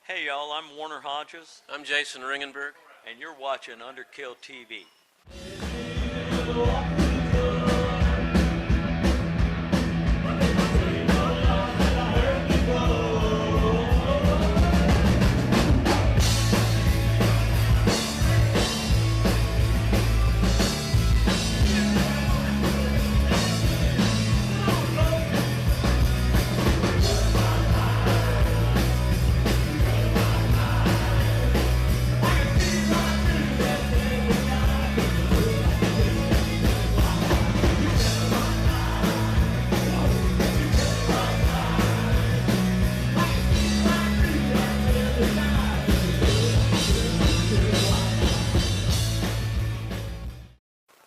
Hey y'all, I'm Warner Hodges, I'm Jason Ringenberg. and you're watching Underkill TV.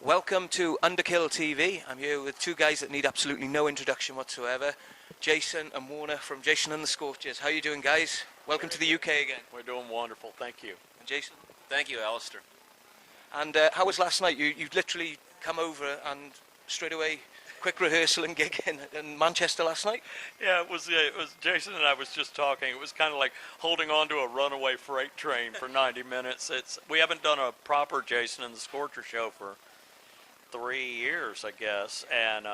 Welcome to Underkill TV. I'm here with two guys that need absolutely no introduction whatsoever. Jason and Warner from Jason and the Scorchers. How are you doing, guys? Welcome to the UK again. We're doing wonderful, thank you. And Jason? Thank you, Alistair. And how was last night? You've literally come over and straight away, quick rehearsal and gig in Manchester last night? Yeah, it was Jason and I was just talking. It was kind of like holding on to a runaway freight train for 90 minutes. We haven't done a proper Jason and the Scorcher show for 3 years, I guess, and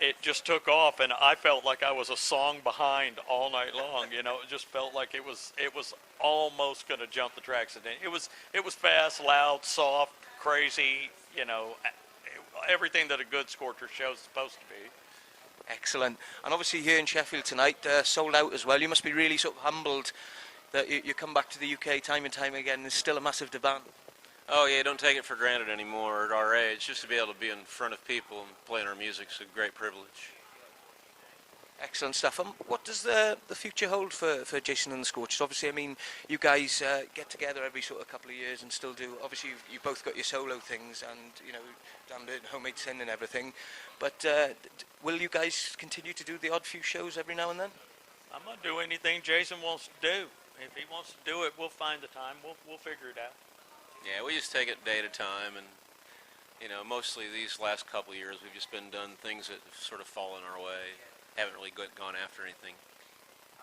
it just took off, and I felt like I was a song behind all night long. You know, it just felt like it was almost going to jump the tracks. And it was fast, loud, soft, crazy. You know, everything that a good Scorcher show is supposed to be. Excellent. And obviously here in Sheffield tonight, sold out as well. You must be really sort of humbled that you come back to the UK time and time again. There's still a massive demand. Oh yeah, don't take it for granted anymore at our age. Just to be able to be in front of people and playing our music is a great privilege. Excellent stuff. What does the future hold for Jason and the Scorchers? Obviously, I mean, you guys get together every sort of couple of years and still do. Obviously, you've both got your solo things and, you know, down to Homemade Sin and everything. But will you guys continue to do the odd few shows every now and then? I'm going to do anything Jason wants to do. If he wants to do it, we'll find the time. We'll figure it out. Yeah, we just take it day at a time, and you know, mostly these last couple of years we've just been done things that have sort of fallen our way. Haven't really gone after anything.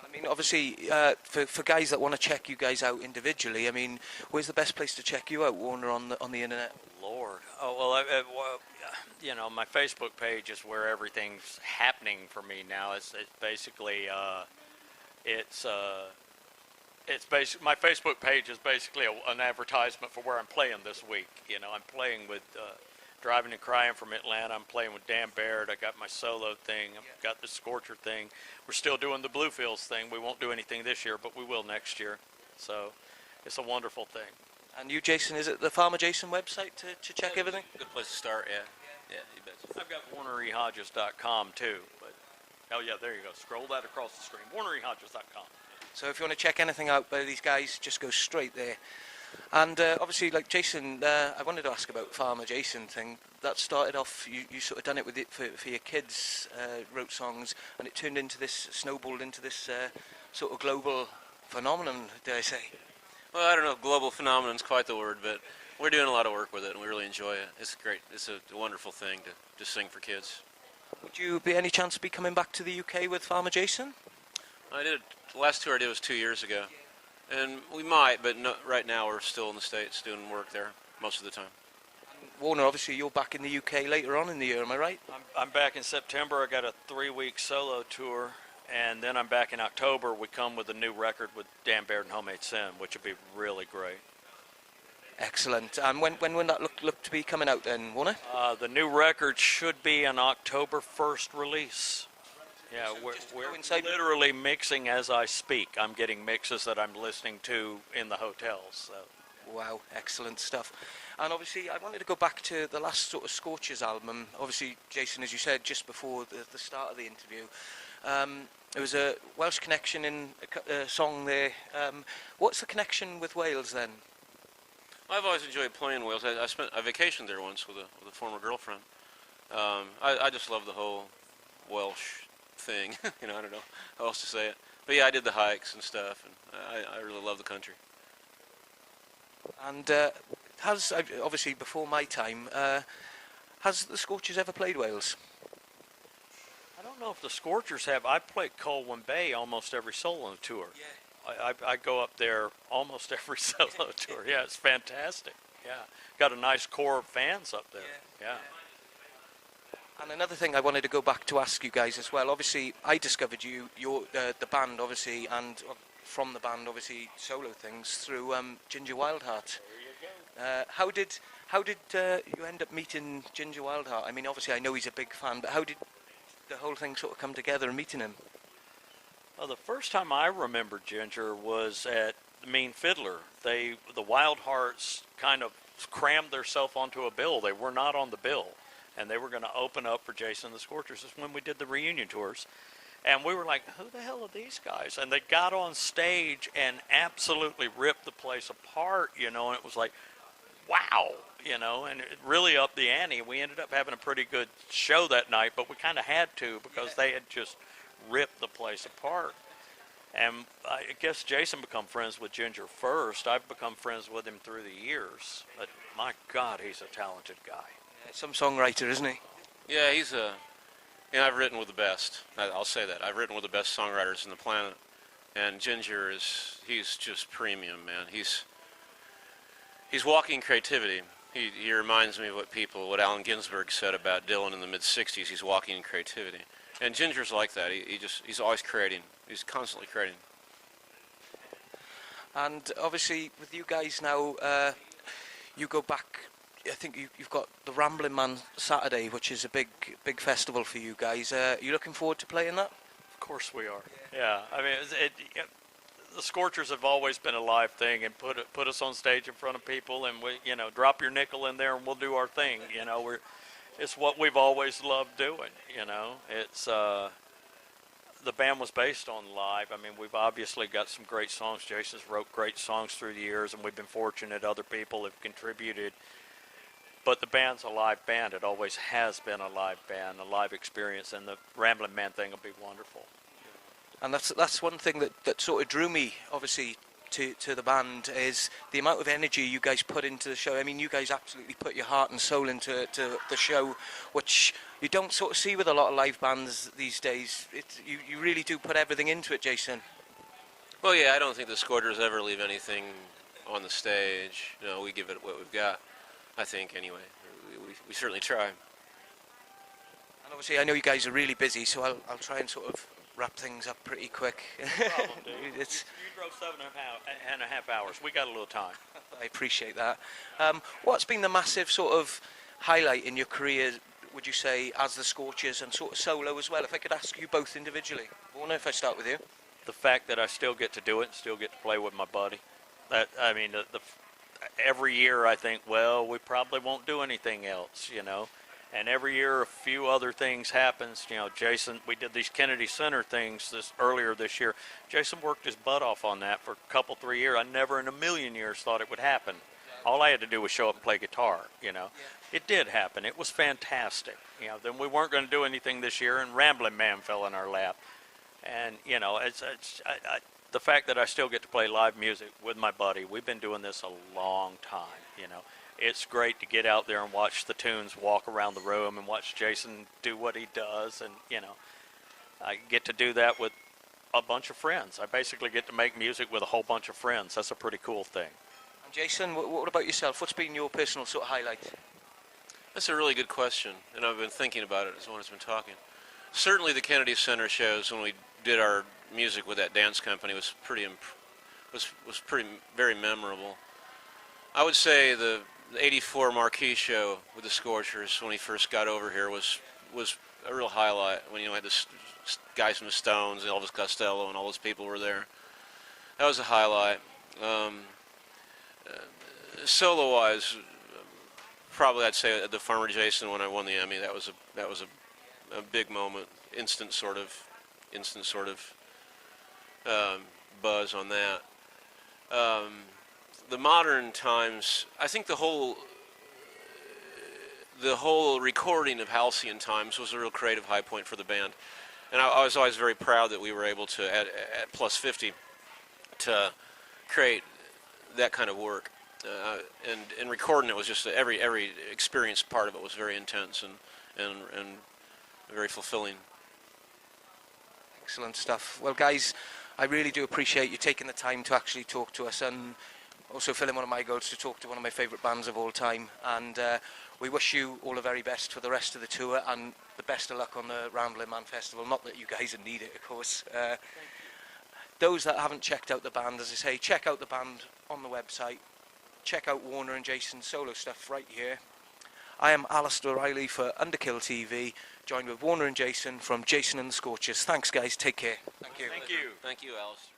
I mean, obviously, for guys that want to check you guys out individually, I mean, where's the best place to check you out, Warner, on the internet? Lord. Oh, well, you know, my Facebook page is where everything's happening for me now. It's basically, my Facebook page is basically an advertisement for where I'm playing this week. You know, I'm playing with Driving and Crying from Atlanta. I'm playing with Dan Baird. I got my solo thing. I've got the Scorcher thing. We're still doing the Bluefields thing. We won't do anything this year, but we will next year. So it's a wonderful thing. And you, Jason, is it the Farmer Jason website to check everything? Good place to start, yeah. Yeah, you bet. I've got WarnerEHodges.com too. But oh yeah, there you go. Scroll that across the screen. WarnerEHodges.com. So if you want to check anything out by these guys, just go straight there. And obviously, like Jason, I wanted to ask about Farmer Jason thing. That started off, you sort of done it with it for your kids, wrote songs, and it turned into this, snowballed into this sort of global phenomenon, dare I say. Well, I don't know if global phenomenon is quite the word, but we're doing a lot of work with it, and we really enjoy it. It's great. It's a wonderful thing to just sing for kids. Would you be any chance to be coming back to the UK with Farmer Jason? I did. The last tour I did was 2 years ago, and we might, but no, right now we're still in the States doing work there most of the time. Warner, obviously you're back in the UK later on in the year, am I right? I'm back in September. I got a 3-week solo tour, and then I'm back in October. We come with a new record with Dan Baird and Homemade Sin, which will be really great. Excellent. And when would that look to be coming out then, Warner? The new record should be an October 1st release. Yeah, we're literally mixing as I speak. I'm getting mixes that I'm listening to in the hotels. So. Wow, excellent stuff. And obviously, I wanted to go back to the last sort of Scorchers album. Obviously, Jason, as you said just before the start of the interview, there was a Welsh connection in a song there. What's the connection with Wales then? I've always enjoyed playing Wales. I vacationed there once with a former girlfriend. I just love the whole Welsh thing. You know, I don't know how else to say it. But yeah, I did the hikes and stuff, and I really love the country. And obviously before my time, has the Scorchers ever played Wales? I don't know if the Scorchers have. I played Colwyn Bay almost every solo tour. Yeah. I go up there almost every solo tour. Yeah, it's fantastic. Yeah, got a nice core of fans up there. Yeah. And another thing I wanted to go back to ask you guys as well. Obviously, I discovered the band, obviously, and from the band, obviously, solo things through Ginger Wildheart. How did you end up meeting Ginger Wildheart? I mean, obviously, I know he's a big fan, but how did the whole thing sort of come together and meeting him? Well, the first time I remember Ginger was at the Mean Fiddler. The Wild Hearts kind of crammed themselves onto a bill. They were not on the bill, and they were going to open up for Jason and the Scorchers. This is when we did the reunion tours. And we were like, who the hell are these guys? And they got on stage and absolutely ripped the place apart, you know, and it was like, wow, you know, and it really upped the ante. We ended up having a pretty good show that night, but we kind of had to because they had just ripped the place apart. And I guess Jason become friends with Ginger first. I've become friends with him through the years. But my God, he's a talented guy. Yeah, some songwriter, isn't he? Yeah, he's a. And I've written with the best. I'll say that. I've written with the best songwriters on the planet. And Ginger he's just premium, man. He's walking creativity. He reminds me of what Allen Ginsberg said about Dylan in the mid-'60s. He's walking in creativity. And Ginger's like that. He's always creating. He's constantly creating. And obviously, with you guys now, you go back. I think you've got the Ramblin' Man Saturday, which is a big festival for you guys. Are you looking forward to playing that? Of course we are. Yeah. I mean, the Scorchers have always been a live thing, and put us on stage in front of people, and we, you know, drop your nickel in there, and we'll do our thing. You know, it's what we've always loved doing. You know, it's the band was based on live. I mean, we've obviously got some great songs. Jason's wrote great songs through the years, and we've been fortunate other people have contributed. But the band's a live band. It always has been a live band, a live experience, and the Ramblin' Man thing will be wonderful. And that's one thing that sort of drew me, obviously, to the band, is the amount of energy you guys put into the show. I mean, you guys absolutely put your heart and soul into the show, which you don't sort of see with a lot of live bands these days. You really do put everything into it, Jason. Well, yeah, I don't think the Scorchers ever leave anything on the stage. You know, we give it what we've got, I think, anyway. We certainly try. And obviously, I know you guys are really busy, so I'll try and sort of wrap things up pretty quick. No problem, dude. You drove 7.5 hours. We got a little time. I appreciate that. What's been the massive sort of highlight in your career, would you say, as the Scorchers and sort of solo as well? If I could ask you both individually. Warner, if I start with you. The fact that I still get to do it and still get to play with my buddy. I mean, every year I think, well, we probably won't do anything else, you know. And every year a few other things happens. You know, Jason, we did these Kennedy Center things earlier this year. Jason worked his butt off on that for a 3 years. I never in a million years thought it would happen. All I had to do was show up and play guitar, you know. It did happen. It was fantastic. You know, then we weren't going to do anything this year, and Ramblin' Man fell in our lap. And, you know, the fact that I still get to play live music with my buddy, we've been doing this a long time, you know. It's great to get out there and watch the tunes walk around the room and watch Jason do what he does. And, you know, I get to do that with a bunch of friends. I basically get to make music with a whole bunch of friends. That's a pretty cool thing. And Jason, what about yourself? What's been your personal sort of highlight? That's a really good question, and I've been thinking about it as one has been talking. Certainly the Kennedy Center shows when we did our music with that dance company was very memorable. I would say the '84 Marquee show with the Scorchers when he first got over here was a real highlight. When you know, had the guys from the Stones and Elvis Costello and all those people were there. That was a highlight. Solo-wise, probably I'd say at the Farmer Jason when I won the Emmy. That was a big moment. Instant sort of buzz on that. The modern times, I think the whole recording of Halcyon Times was a real creative high point for the band, and I was always very proud that we were able to at plus 50 to create that kind of work. And recording it was just every experienced part of it was very intense and very fulfilling. Excellent stuff. Well, guys, I really do appreciate you taking the time to actually talk to us, and also filling one of my goals to talk to one of my favourite bands of all time. And we wish you all the very best for the rest of the tour, and the best of luck on the Rambling Man Festival. Not that you guys need it, of course. Those that haven't checked out the band, as I say, check out the band on the website. Check out Warner and Jason's solo stuff right here. I am Alistair Riley for Underkill TV, joined with Warner and Jason from Jason and the Scorchers. Thanks, guys. Take care. Thank you. Thank you. Thank you, Alice.